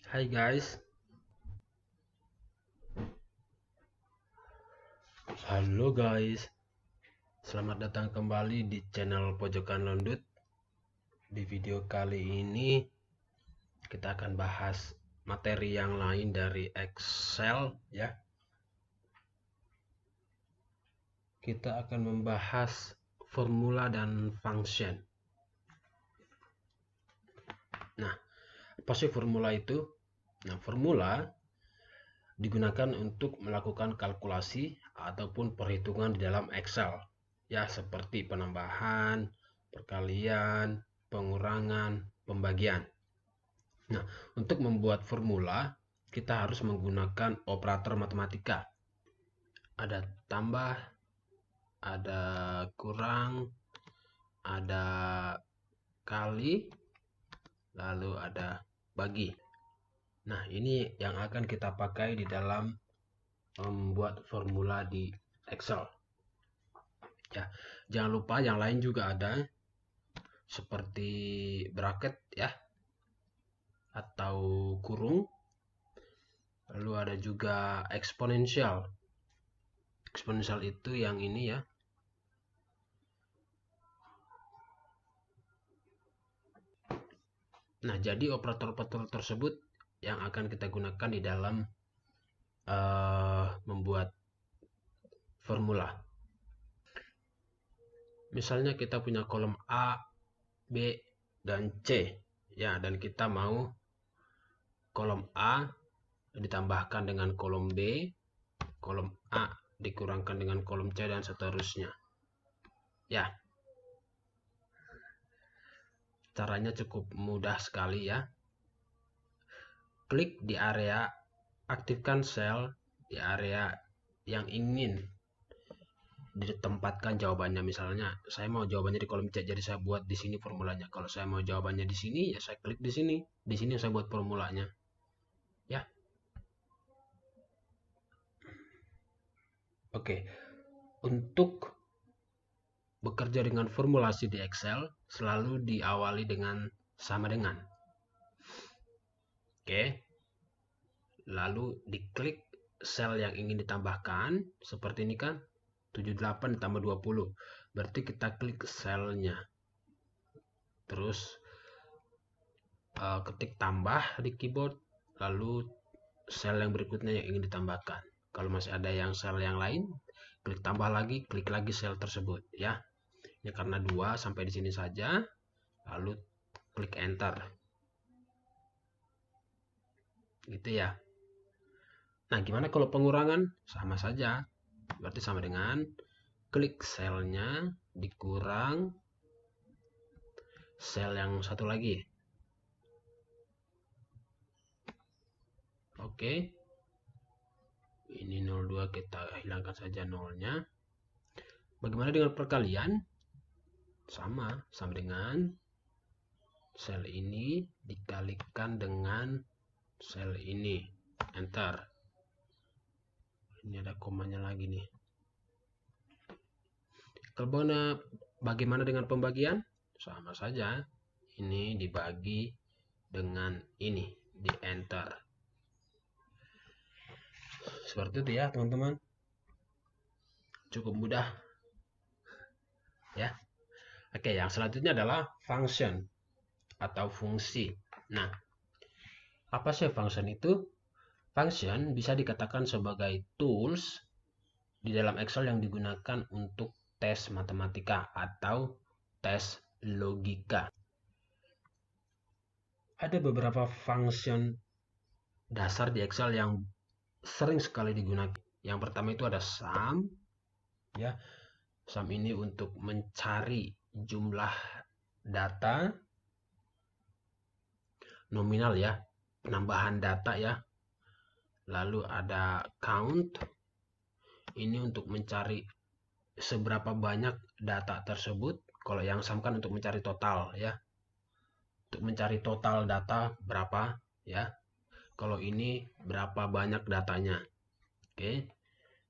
Hai guys, halo guys, selamat datang kembali di channel Pojokan Londut. Di video kali ini kita akan bahas materi yang lain dari Excel ya. Kita akan membahas formula dan function. Nah, apa sih formula itu? Nah, formula digunakan untuk melakukan kalkulasi ataupun perhitungan di dalam Excel ya, seperti penambahan, perkalian, pengurangan, pembagian. Nah, untuk membuat formula kita harus menggunakan operator matematika. Ada tambah, ada kurang, ada kali, lalu ada bagi. Nah, ini yang akan kita pakai di dalam membuat formula di Excel. Ya, jangan lupa yang lain juga ada, seperti bracket ya, atau kurung. Lalu ada juga eksponensial. Eksponensial itu yang ini ya. Nah, jadi operator-operator tersebut yang akan kita gunakan di dalam membuat formula. Misalnya kita punya kolom A, B, dan C ya, dan kita mau kolom A ditambahkan dengan kolom B, kolom A dikurangkan dengan kolom C, dan seterusnya ya. Caranya cukup mudah sekali ya. Klik di area, aktifkan sel di area yang ingin ditempatkan jawabannya. Misalnya saya mau jawabannya di kolom C, jadi saya buat di sini formulanya. Kalau saya mau jawabannya di sini, ya saya klik di sini. Di sini saya buat formulanya. Ya. Oke. Untuk bekerja dengan formulasi di Excel selalu diawali dengan sama dengan. Oke. Lalu diklik sel yang ingin ditambahkan, seperti ini kan, 78 ditambah 20. Berarti kita klik selnya. Terus ketik tambah di keyboard, lalu sel yang berikutnya yang ingin ditambahkan. Kalau masih ada yang sel yang lain, klik tambah lagi, klik lagi sel tersebut ya. Ini karena 2 sampai di sini saja, lalu klik enter. Gitu ya. Nah, gimana kalau pengurangan? Sama saja. Berarti sama dengan klik selnya, dikurang sel yang satu lagi. Oke. Ini 02, kita hilangkan saja nolnya. Bagaimana dengan perkalian? Sama dengan sel ini dikalikan dengan sel ini. Enter. Ini ada komanya lagi nih. Bagaimana dengan pembagian? Sama saja. Ini dibagi dengan ini. Di enter. Seperti itu ya teman-teman. Cukup mudah ya. Oke, yang selanjutnya adalah function atau fungsi. Nah, apa sih function itu? Function bisa dikatakan sebagai tools di dalam Excel yang digunakan untuk tes matematika atau tes logika. Ada beberapa function dasar di Excel yang sering sekali digunakan. Yang pertama itu ada sum ya. Sum ini untuk mencari jumlah data nominal ya, penambahan data ya. Lalu ada count, ini untuk mencari seberapa banyak data tersebut. Kalau yang sum kan untuk mencari total ya, untuk mencari total data berapa ya. Kalau ini berapa banyak datanya. Oke.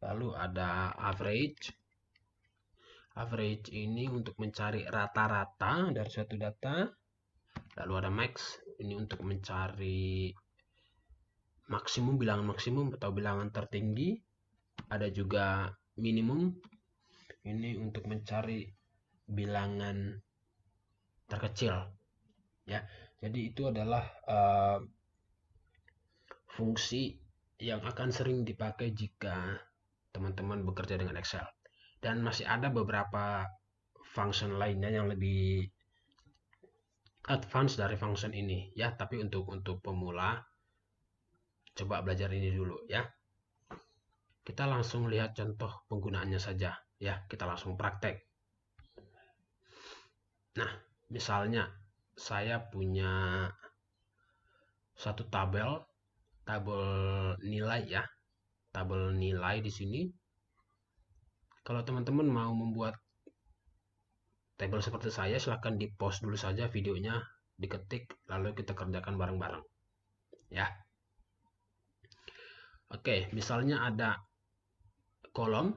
Lalu ada average. Average ini untuk mencari rata-rata dari suatu data. Lalu ada max, ini untuk mencari maksimum, bilangan maksimum atau bilangan tertinggi, ada juga minimum. Ini untuk mencari bilangan terkecil ya. Jadi itu adalah fungsi yang akan sering dipakai jika teman-teman bekerja dengan Excel. Dan masih ada beberapa function lainnya yang lebih advance dari function ini ya, tapi untuk pemula coba belajar ini dulu ya. Kita langsung lihat contoh penggunaannya saja ya, kita langsung praktek. Nah, misalnya saya punya satu tabel nilai ya, tabel nilai di sini. Kalau teman-teman mau membuat tabel seperti saya, silahkan di pause dulu saja videonya, diketik, lalu kita kerjakan bareng-bareng ya. Oke, misalnya ada kolom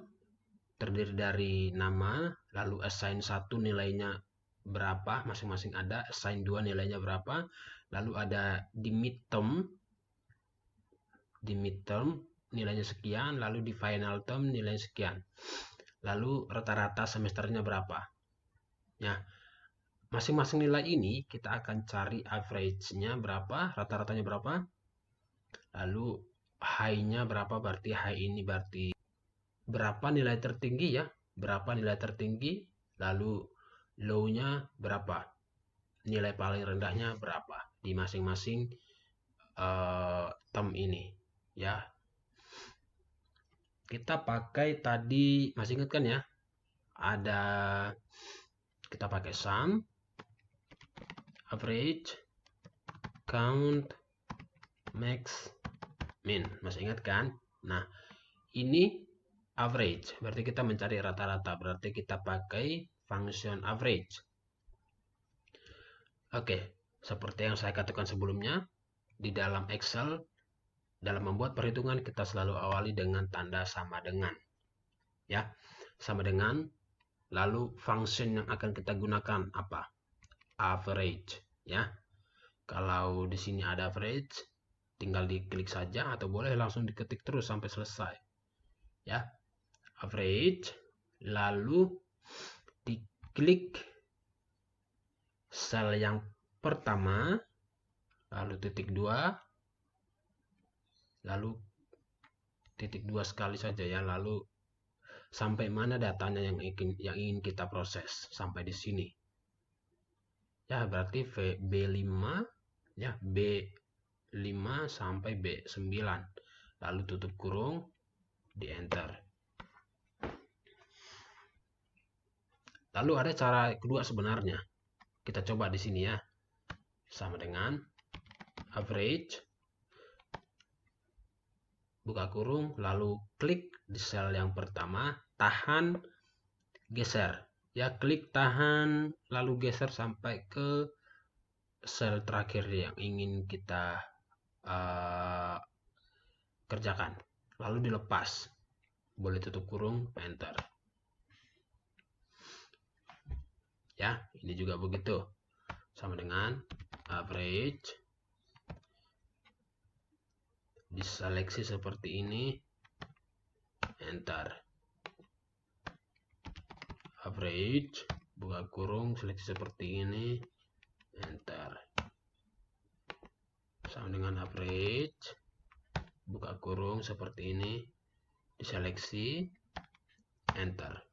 terdiri dari nama, lalu assign 1 nilainya berapa, masing-masing ada, assign 2 nilainya berapa, lalu ada di midterm nilainya sekian, lalu di final term nilainya sekian, lalu rata-rata semesternya berapa ya. Masing-masing nilai ini kita akan cari average-nya berapa, rata-ratanya berapa, lalu high-nya berapa, berarti high ini berarti berapa nilai tertinggi ya, berapa nilai tertinggi, lalu low-nya berapa, nilai paling rendahnya berapa di masing-masing term ini ya. Kita pakai tadi, masih ingat kan ya, ada kita pakai sum, average, count, max, min, masih ingat kan? Nah, ini average, berarti kita mencari rata-rata, berarti kita pakai function average. Oke, seperti yang saya katakan sebelumnya, di dalam Excel, dalam membuat perhitungan kita selalu awali dengan tanda sama dengan ya, sama dengan, lalu function yang akan kita gunakan apa? Average ya. Kalau di sini ada average, tinggal diklik saja atau boleh langsung diketik terus sampai selesai ya. Average, lalu diklik sel yang pertama, lalu titik 2, lalu titik 2 sekali saja ya, lalu sampai mana datanya yang ingin kita proses, sampai di sini ya, berarti B5 ya, B5 sampai B9, lalu tutup kurung, di enter. Lalu ada cara kedua sebenarnya, kita coba di sini ya, sama dengan average, buka kurung, lalu klik di sel yang pertama, tahan, geser ya, klik, tahan, lalu geser sampai ke sel terakhir yang ingin kita kerjakan, lalu dilepas, boleh tutup kurung, enter ya. Ini juga begitu, sama dengan average, diseleksi seperti ini, enter. Average, buka kurung, seleksi seperti ini, enter. Sama dengan average, buka kurung seperti ini, diseleksi, enter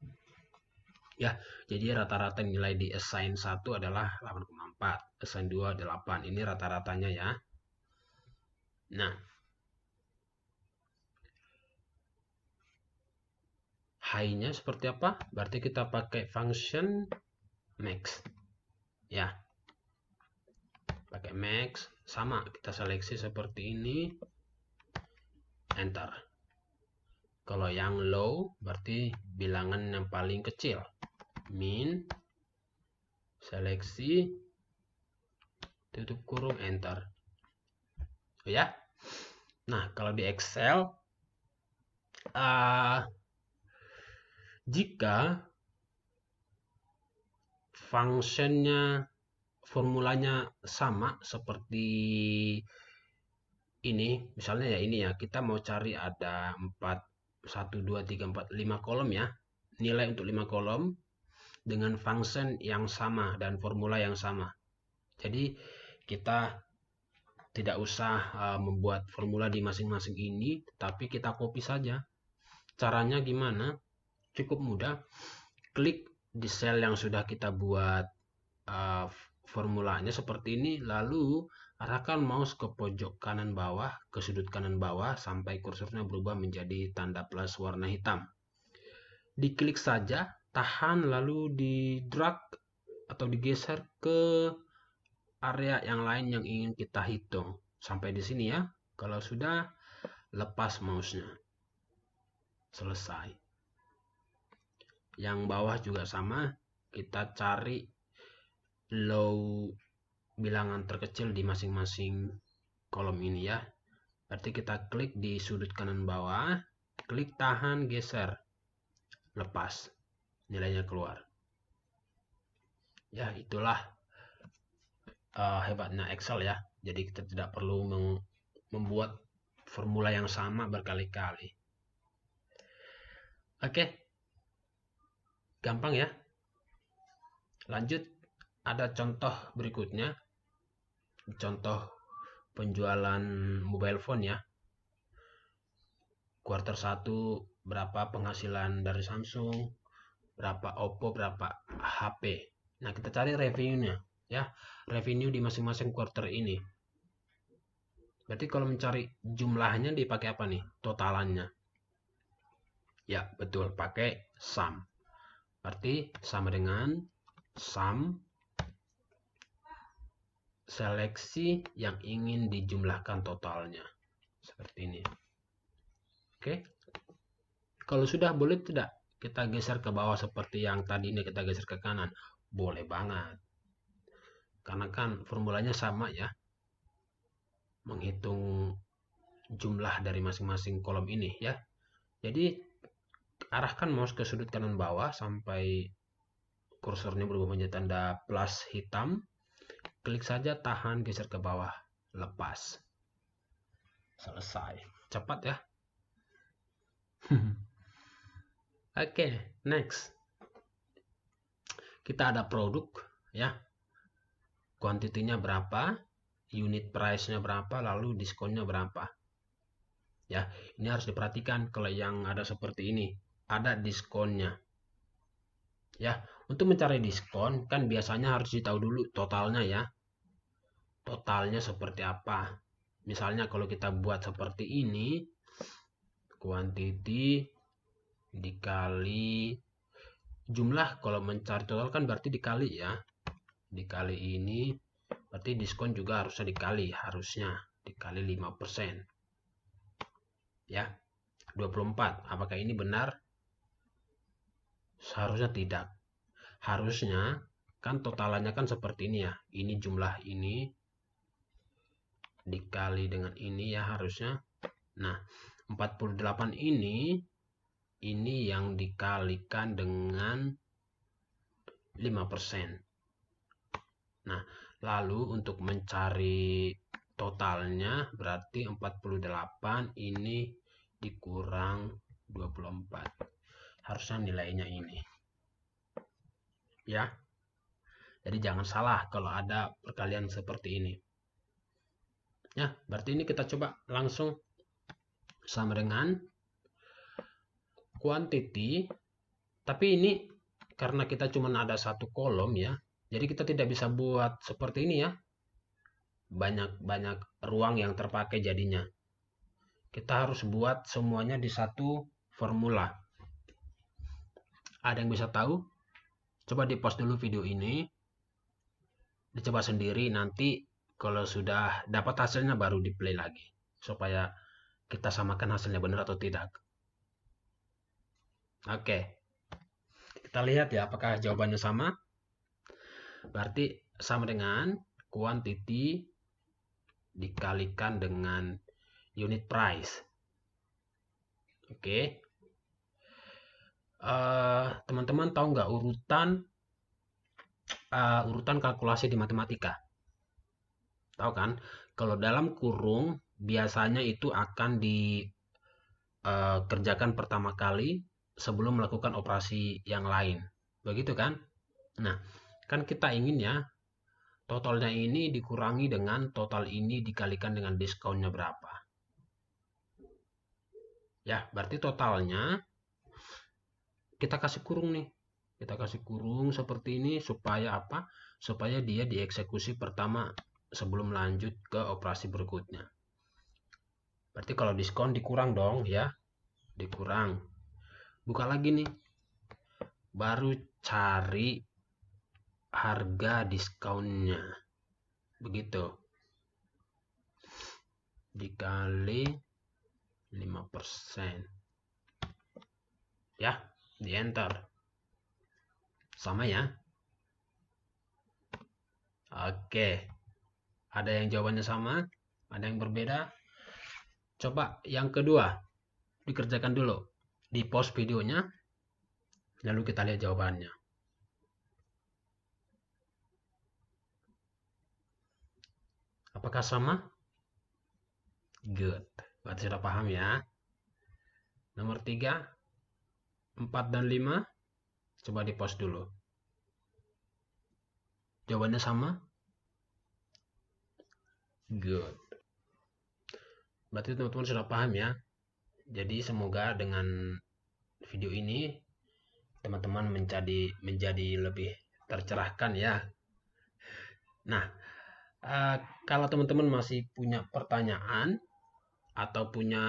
ya. Jadi rata-rata nilai di assign 1 adalah 8,4, assign 2 8, ini rata-ratanya ya. Nah, high-nya seperti apa? Berarti kita pakai function max ya, pakai max, sama, kita seleksi seperti ini, enter. Kalau yang low berarti bilangan yang paling kecil, min, seleksi, tutup kurung, enter ya. Nah, kalau di Excel, jika functionnya, formulanya sama seperti ini misalnya ya, ini ya, kita mau cari ada 1 2 3 4 5 kolom ya, nilai untuk 5 kolom dengan function yang sama dan formula yang sama. Jadi kita tidak usah membuat formula di masing-masing ini, tapi kita copy saja. Caranya gimana? Cukup mudah. Klik di sel yang sudah kita buat formulanya seperti ini, lalu arahkan mouse ke pojok kanan bawah, ke sudut kanan bawah sampai kursornya berubah menjadi tanda plus warna hitam. Diklik saja, tahan, lalu di drag atau digeser ke area yang lain yang ingin kita hitung. Sampai di sini ya. Kalau sudah, lepas mouse-nya. Selesai. Yang bawah juga sama. Kita cari low bilangan terkecil di masing-masing kolom ini ya. Berarti kita klik di sudut kanan bawah. Klik tahan, geser. Lepas. Nilainya keluar. Ya, itulah hebatnya Excel ya. Jadi kita tidak perlu membuat formula yang sama berkali-kali. Oke. Gampang ya. Lanjut, ada contoh berikutnya. Contoh penjualan mobile phone ya. Kuartal 1 berapa penghasilan dari Samsung, berapa Oppo, berapa HP. Nah, kita cari revenue-nya ya. Revenue di masing-masing kuartal ini. Berarti kalau mencari jumlahnya dipakai apa nih? Totalannya. Ya, betul, pakai sum. Berarti sama dengan sum seleksi yang ingin dijumlahkan totalnya. Seperti ini. Oke. Kalau sudah, boleh tidak kita geser ke bawah seperti yang tadi ini kita geser ke kanan? Boleh banget. Karena kan formulanya sama ya. Menghitung jumlah dari masing-masing kolom ini ya. Jadi arahkan mouse ke sudut kanan bawah sampai kursornya berubah menjadi tanda plus hitam. Klik saja, tahan, geser ke bawah, lepas. Selesai. Cepat ya. Oke, next. Kita ada produk ya. Kuantitinya berapa, unit price-nya berapa, lalu diskonnya berapa. Ya, ini harus diperhatikan kalau yang ada seperti ini, ada diskonnya. Ya, untuk mencari diskon kan biasanya harus ditahu dulu totalnya ya. Totalnya seperti apa. Misalnya kalau kita buat seperti ini, quantity dikali jumlah, kalau mencari total kan berarti dikali ya. Dikali ini berarti diskon juga harusnya dikali 5%. Ya. 24. Apakah ini benar? Seharusnya tidak. Harusnya kan totalannya kan seperti ini ya. Ini jumlah ini dikali dengan ini ya harusnya. Nah, 48 ini yang dikalikan dengan 5%. Nah, lalu untuk mencari totalnya berarti 48 ini dikurang 24. Harusnya nilainya ini. Ya. Jadi jangan salah kalau ada perkalian seperti ini. Ya, berarti ini kita coba langsung sama dengan quantity. Tapi ini karena kita cuma ada satu kolom ya. Jadi kita tidak bisa buat seperti ini ya. Banyak ruang yang terpakai jadinya. Kita harus buat semuanya di satu formula. Ada yang bisa tahu? Coba di pause dulu video ini. Dicoba sendiri, nanti kalau sudah dapat hasilnya baru di play lagi. Supaya kita samakan hasilnya benar atau tidak. Oke. Kita lihat ya apakah jawabannya sama. Berarti sama dengan quantity dikalikan dengan unit price. Oke. Teman-teman tahu nggak urutan kalkulasi di matematika? Tahu kan? Kalau dalam kurung biasanya itu akan dikerjakan pertama kali sebelum melakukan operasi yang lain. Begitu kan? Nah, kan kita ingin ya totalnya ini dikurangi dengan total ini dikalikan dengan diskonnya berapa. Ya, berarti totalnya kita kasih kurung nih. Kita kasih kurung seperti ini supaya apa? Supaya dia dieksekusi pertama sebelum lanjut ke operasi berikutnya. Berarti kalau diskon dikurang dong ya. Dikurang. Buka lagi nih. Baru cari harga diskonnya. Begitu. Dikali 5%. Ya, di enter. Sama ya. Oke. Ada yang jawabannya sama? Ada yang berbeda? Coba yang kedua. Dikerjakan dulu. Di pause videonya. Lalu kita lihat jawabannya. Apakah sama? Good. Berarti sudah paham ya. Nomor 3, 4 dan 5. Coba di pause dulu. Jawabannya sama? Good. Berarti teman-teman sudah paham ya. Jadi semoga dengan video ini teman-teman menjadi lebih tercerahkan ya. Nah, kalau teman-teman masih punya pertanyaan atau punya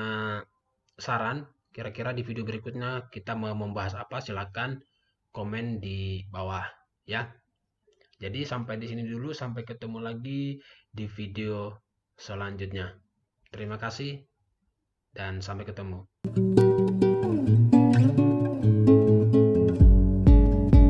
saran, kira-kira di video berikutnya kita mau membahas apa, silakan komen di bawah ya. Jadi sampai di sini dulu, sampai ketemu lagi di video selanjutnya. Terima kasih dan sampai ketemu.